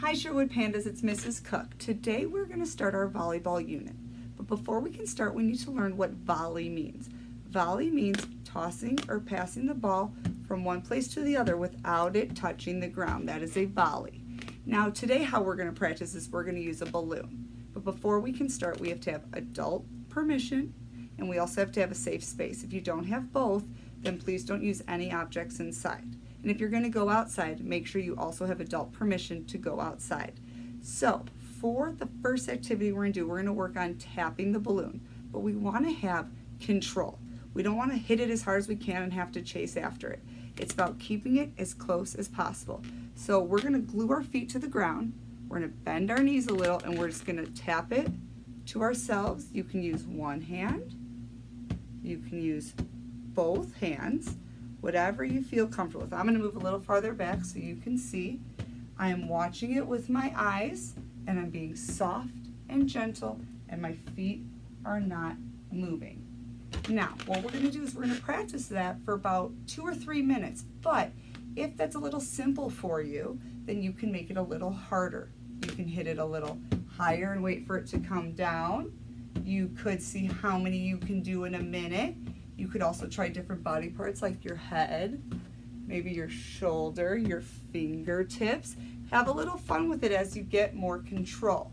Hi Sherwood Pandas, it's Mrs. Cook. Today we're going to start our volleyball unit. But before we can start, we need to learn what volley means. Volley means tossing or passing the ball from one place to the other without it touching the ground. That is a volley. Now today how we're going to practice is we're going to use a balloon. But before we can start, we have to have adult permission and we also have to have a safe space. If you don't have both, then please don't use any objects inside. And if you're going to go outside, make sure you also have adult permission to go outside. So for the first activity we're going to do, we're going to work on tapping the balloon. But we want to have control. We don't want to hit it as hard as we can and have to chase after it. It's about keeping it as close as possible. So we're going to glue our feet to the ground. We're going to bend our knees a little and we're just going to tap it to ourselves. You can use one hand. You can use both hands. Whatever you feel comfortable with. I'm going to move a little farther back so you can see. I am watching it with my eyes and I'm being soft and gentle and my feet are not moving. Now, what we're going to do is we're going to practice that for about 2 or 3 minutes, but if that's a little simple for you, then you can make it a little harder. You can hit it a little higher and wait for it to come down. You could see how many you can do in a minute. You could also try different body parts like your head, maybe your shoulder, your fingertips. Have a little fun with it as you get more control.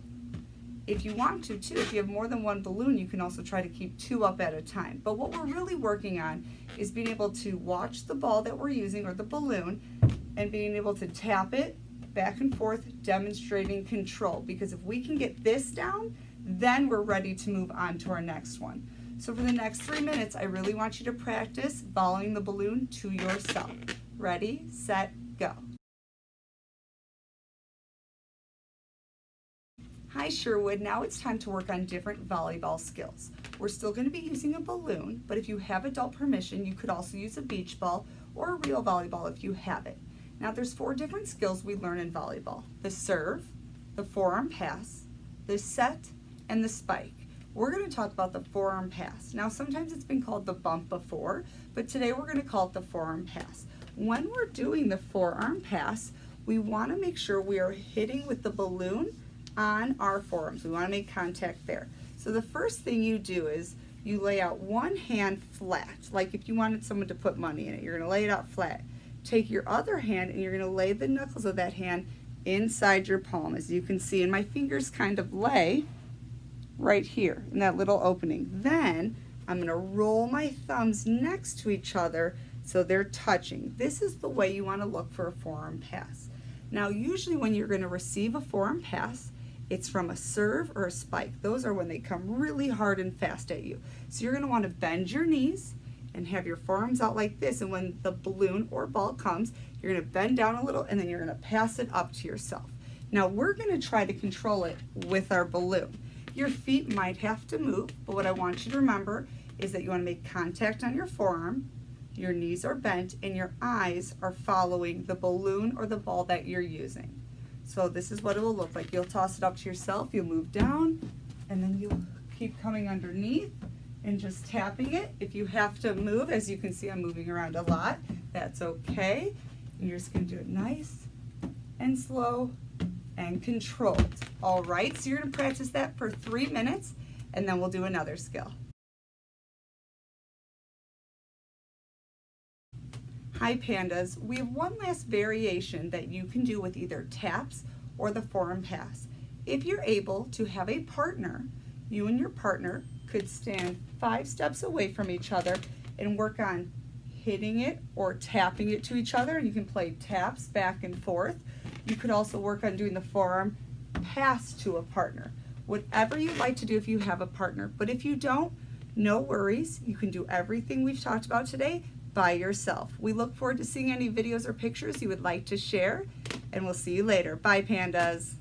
If you want to too, if you have more than one balloon, you can also try to keep 2 up at a time. But what we're really working on is being able to watch the ball that we're using or the balloon and being able to tap it back and forth, demonstrating control. Because if we can get this down, then we're ready to move on to our next one. So for the next 3 minutes, I really want you to practice volleying the balloon to yourself. Ready, set, go. Hi Sherwood, now it's time to work on different volleyball skills. We're still going to be using a balloon, but if you have adult permission, you could also use a beach ball or a real volleyball if you have it. Now there's 4 different skills we learn in volleyball. The serve, the forearm pass, the set, and the spike. We're going to talk about the forearm pass. Now sometimes it's been called the bump before, but today we're going to call it the forearm pass. When we're doing the forearm pass, we want to make sure we are hitting with the balloon on our forearms. We want to make contact there. So the first thing you do is you lay out one hand flat, like if you wanted someone to put money in it, you're going to lay it out flat. Take your other hand and you're going to lay the knuckles of that hand inside your palm. As you can see, and my fingers kind of lay right here in that little opening. Then I'm going to roll my thumbs next to each other so they're touching. This is the way you want to look for a forearm pass. Now usually when you're going to receive a forearm pass, it's from a serve or a spike. Those are when they come really hard and fast at you. So you're going to want to bend your knees and have your forearms out like this, and when the balloon or ball comes, you're going to bend down a little and then you're going to pass it up to yourself. Now we're going to try to control it with our balloon. Your feet might have to move, but what I want you to remember is that you want to make contact on your forearm, your knees are bent, and your eyes are following the balloon or the ball that you're using. So this is what it will look like. You'll toss it up to yourself, you'll move down, and then you'll keep coming underneath and just tapping it. If you have to move, as you can see I'm moving around a lot, that's okay. And you're just going to do it nice and slow and controlled. All right, so you're going to practice that for 3 minutes and then we'll do another skill. Hi Pandas, we have one last variation that you can do with either taps or the forearm pass. If you're able to have a partner, you and your partner could stand 5 steps away from each other and work on hitting it or tapping it to each other, and you can play taps back and forth. You could also work on doing the forearm pass to a partner. Whatever you like to do if you have a partner, but if you don't, no worries. You can do everything we've talked about today by yourself. We look forward to seeing any videos or pictures you would like to share, and we'll see you later. Bye, Pandas.